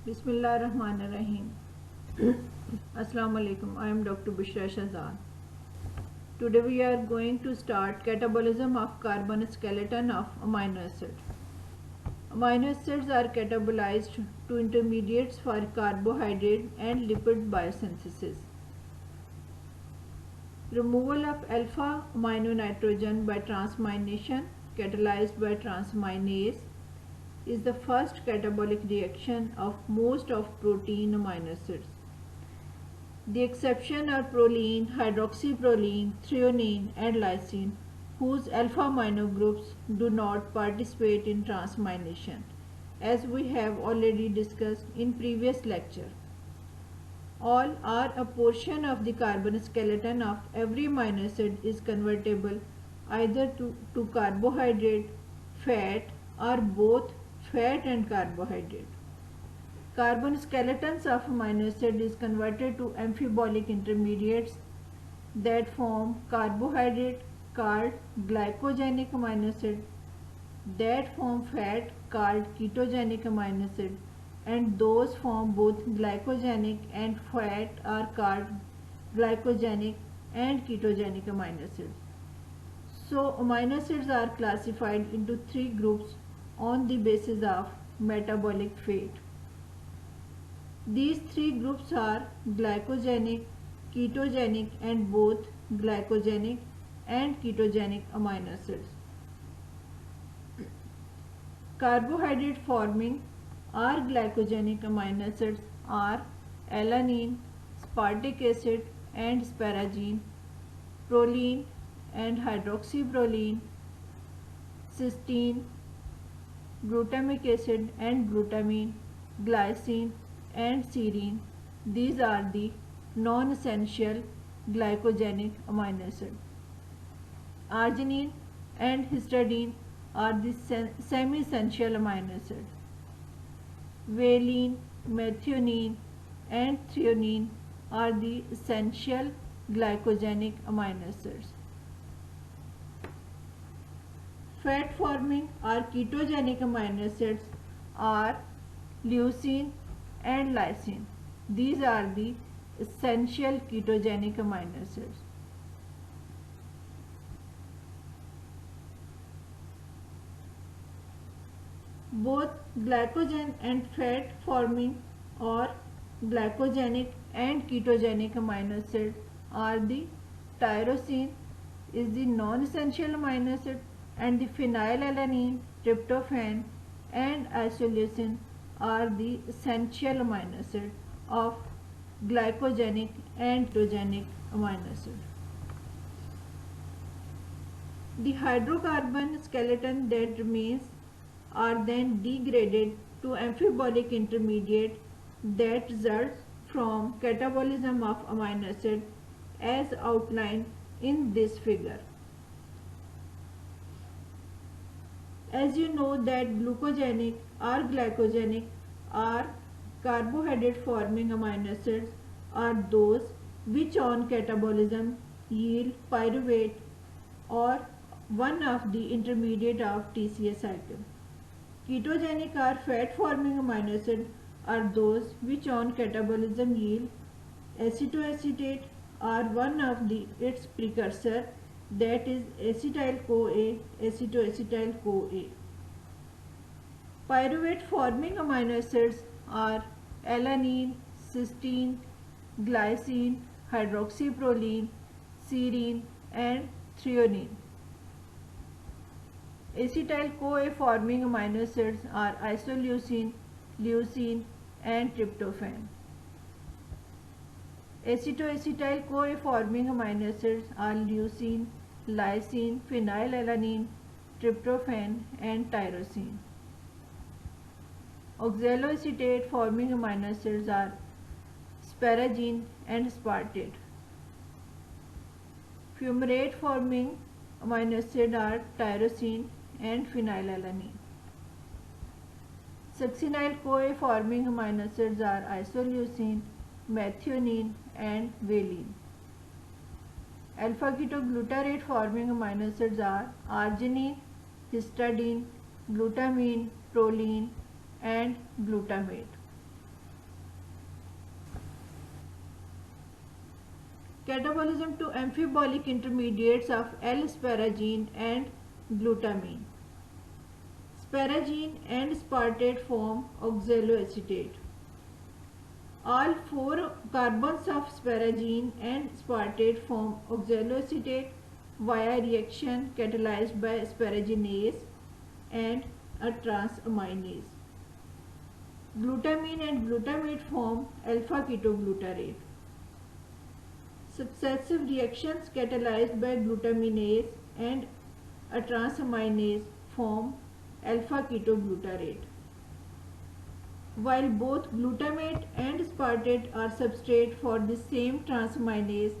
Bismillahirrahmanirrahim. Assalamu alaikum. I am Dr. Bishra Shahzad. Today we are going to start catabolism of carbon skeleton of amino acids. Amino acids are catabolized to intermediates for carbohydrate and lipid biosynthesis. Removal of alpha amino nitrogen by transamination catalyzed by transaminase is the first catabolic reaction of most of protein amino acids. The exception are proline, hydroxyproline, threonine and lysine, whose alpha amino groups do not participate in transamination, as we have already discussed in previous lecture. All or a portion of the carbon skeleton of every amino acid is convertible either to carbohydrate, fat or both fat and carbohydrate. Carbon skeletons of amino acid is converted to amphibolic intermediates that form carbohydrate called glycogenic amino acid, that form fat called ketogenic amino acid, and those form both glycogenic and fat are called glycogenic and ketogenic amino acids. So amino acids are classified into three groups on the basis of metabolic fate. These three groups are glycogenic, ketogenic and both glycogenic and ketogenic amino acids. Carbohydrate forming or glycogenic amino acids are alanine, aspartic acid and asparagine, proline and hydroxyproline, cysteine, glutamic acid and glutamine, glycine and serine. These are the non-essential glycogenic amino acids. Arginine and histidine are the semi-essential amino acids. Valine, methionine and threonine are the essential glycogenic amino acids. Fat forming or ketogenic amino acids are leucine and lysine. These are the essential ketogenic amino acids. Both glycogen and fat forming or glycogenic and ketogenic amino acids are the tyrosine is the non-essential amino acid, and the phenylalanine, tryptophan and isoleucine are the essential amino acid of glycogenic and ketogenic amino acid. The hydrocarbon skeleton that remains are then degraded to amphibolic intermediate that results from catabolism of amino acid as outlined in this figure. As you know that glucogenic or glycogenic or carbohydrate forming amino acids are those which on catabolism yield pyruvate or one of the intermediate of TCA cycle. Ketogenic or fat forming amino acids are those which on catabolism yield acetoacetate or one of its precursor, that is acetyl-CoA, acetoacetyl-CoA. Pyruvate forming amino acids are alanine, cysteine, glycine, hydroxyproline, serine and threonine. Acetyl-CoA forming amino acids are isoleucine, leucine and tryptophan. Acetoacetyl-CoA forming amino acids are leucine, lysine, phenylalanine, tryptophan and tyrosine. Oxaloacetate forming amino acids are asparagine and aspartate. Fumarate forming amino acids are tyrosine and phenylalanine. Succinyl-CoA forming amino acids are isoleucine, methionine and valine. Alpha-ketoglutarate forming amino acids are arginine, histidine, glutamine, proline and glutamate. Catabolism to amphibolic intermediates of L-asparagine and glutamine. Asparagine and aspartate form oxaloacetate. All four carbons of asparagine and aspartate form oxaloacetate via reaction catalyzed by asparaginase and a transaminase. Glutamine and glutamate form alpha ketoglutarate. Successive reactions catalyzed by glutaminase and a transaminase form alpha ketoglutarate. While both glutamate and aspartate are substrate for the same transaminase,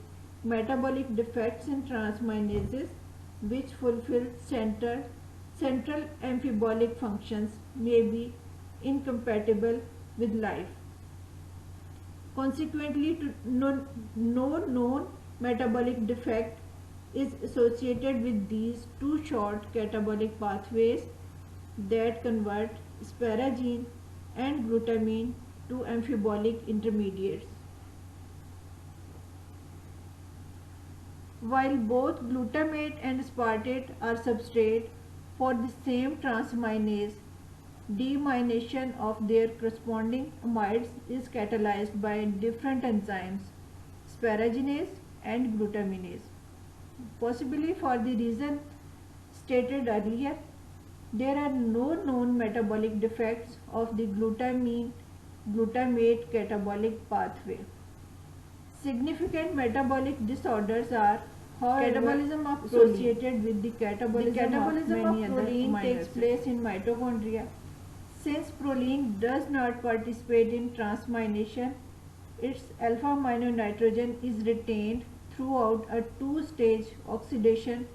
metabolic defects in transaminases which fulfill central amphibolic functions may be incompatible with life. Consequently, no known metabolic defect is associated with these two short catabolic pathways that convert asparagine and glutamine to amphibolic intermediates. While both glutamate and aspartate are substrate for the same transaminase, deamination of their corresponding amides is catalyzed by different enzymes, asparaginase and glutaminase. Possibly for the reason stated earlier, there are no known metabolic defects of the glutamate catabolic pathway. Significant metabolic disorders are, however, catabolism of associated with the catabolism of many other proline takes place in mitochondria. Since proline does not participate in transamination, its alpha amino nitrogen is retained throughout a two-stage oxidation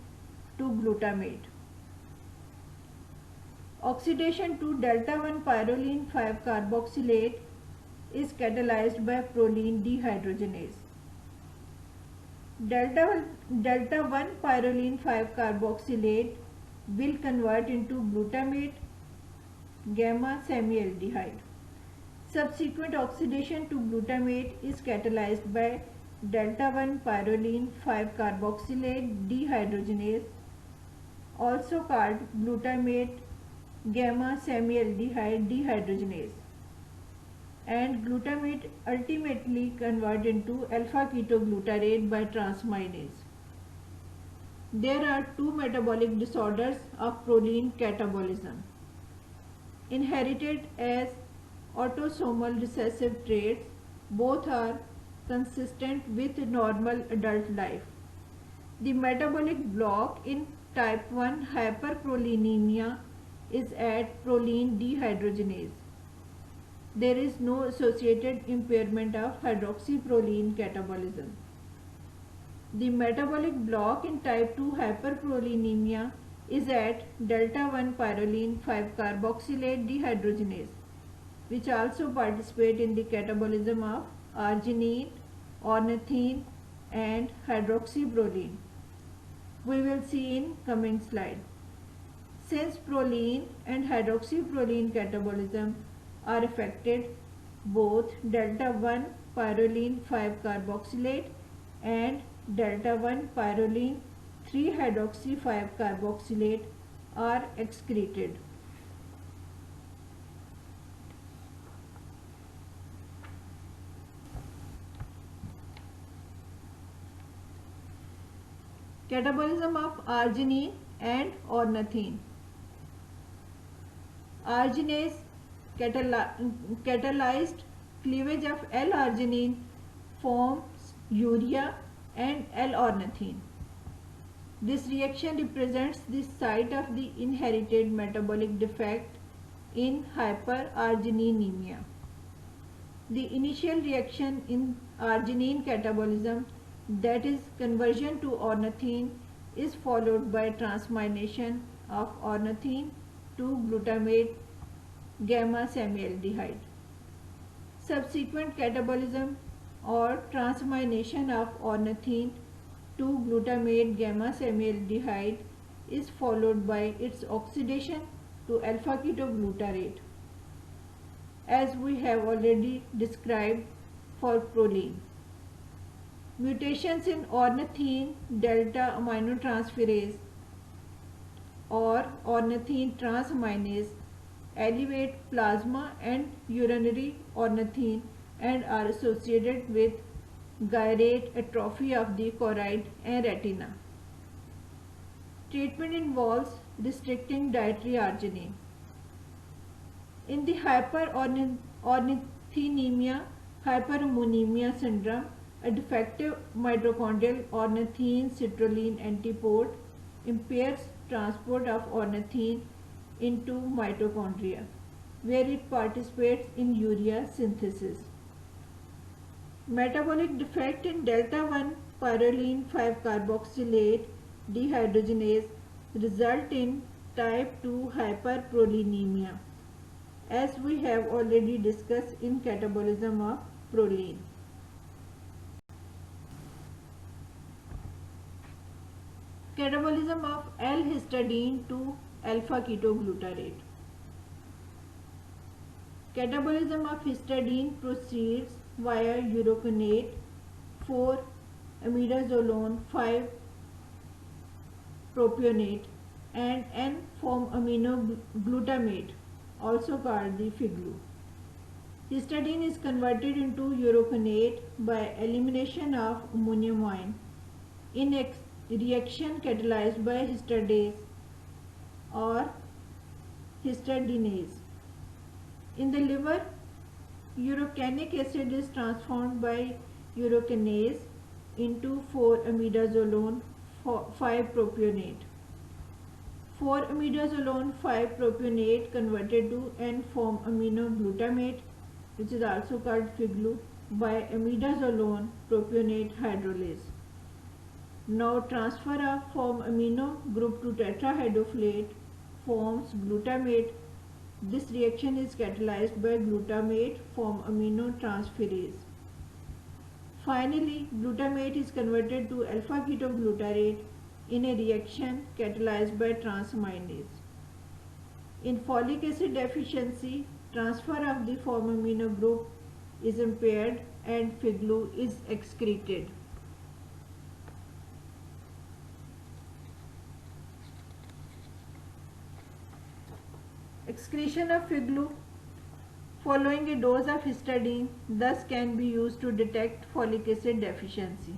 to glutamate. Oxidation to delta-1 pyrroline 5-carboxylate is catalyzed by proline dehydrogenase. Delta-1 pyrroline 5-carboxylate will convert into glutamate gamma semialdehyde. Subsequent oxidation to glutamate is catalyzed by delta-1 pyrroline 5-carboxylate dehydrogenase, also called glutamate gamma semialdehyde dehydrogenase, and glutamate ultimately convert into alpha ketoglutarate by transaminase. There are two metabolic disorders of proline catabolism. Inherited as autosomal recessive traits, both are consistent with normal adult life. The metabolic block in type 1 hyperprolinemia is at proline dehydrogenase. There is no associated impairment of hydroxyproline catabolism. The metabolic block in type 2 hyperprolinemia is at delta-1 pyrroline 5-carboxylate dehydrogenase, which also participate in the catabolism of arginine, ornithine and hydroxyproline. We will see in coming slide. Since proline and hydroxyproline catabolism are affected, both delta-1 pyrroline 5-carboxylate and delta-1 pyrroline 3-hydroxy-5-carboxylate are excreted. Catabolism of arginine and ornithine. Arginase catalyzed cleavage of L-arginine forms urea and L-ornithine. This reaction represents the site of the inherited metabolic defect in hyperargininemia. The initial reaction in arginine catabolism, that is conversion to ornithine, is followed by transamination of ornithine to glutamate gamma semialdehyde. Subsequent catabolism or transamination of ornithine to glutamate gamma semialdehyde is followed by its oxidation to alpha ketoglutarate, as we have already described for proline. Mutations in ornithine delta aminotransferase or ornithine transaminase elevate plasma and urinary ornithine and are associated with gyrate atrophy of the choroid and retina. Treatment involves restricting dietary arginine. In the hyperornithinemia hyperammonemia syndrome, a defective mitochondrial ornithine citrulline antipode impairs transport of ornithine into mitochondria, where it participates in urea synthesis. Metabolic defect in delta-1 pyrroline 5-carboxylate dehydrogenase result in type 2 hyperprolinemia, as we have already discussed in catabolism of proline. Catabolism of L-histidine to alpha-ketoglutarate. Catabolism of histidine proceeds via urocanate 4-imidazolone 5-propionate and N-formamminoglutamate, also called the FIGLU. Histidine is converted into urocanate by elimination of ammonium ion in reaction catalyzed by histidase or histidinase. In the liver, urocanic acid is transformed by urocanase into 4-imidazolone 5-propionate. 4-imidazolone 5-propionate converted to N-formamminoglutamate, which is also called FIGLU, by imidazolone propionate hydrolase. Now transfer of formamino group to tetrahydrofolate forms glutamate. This reaction is catalyzed by glutamate formamino transferase. Finally, glutamate is converted to alpha-ketoglutarate in a reaction catalyzed by transaminase. In folic acid deficiency, transfer of the formamino group is impaired and FIGLU is excreted. Excretion of FIGLU following a dose of histidine thus can be used to detect folic acid deficiency.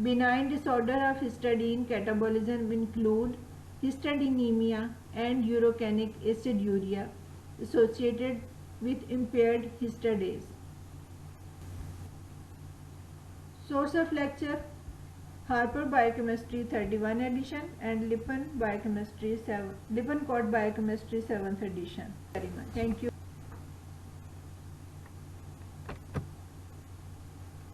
Benign disorder of histidine catabolism include histidinemia and urocanic aciduria associated with impaired histidase. Source of lecture: Harper Biochemistry 31 edition and Lippin Code Biochemistry 7th edition. Very much. Thank you.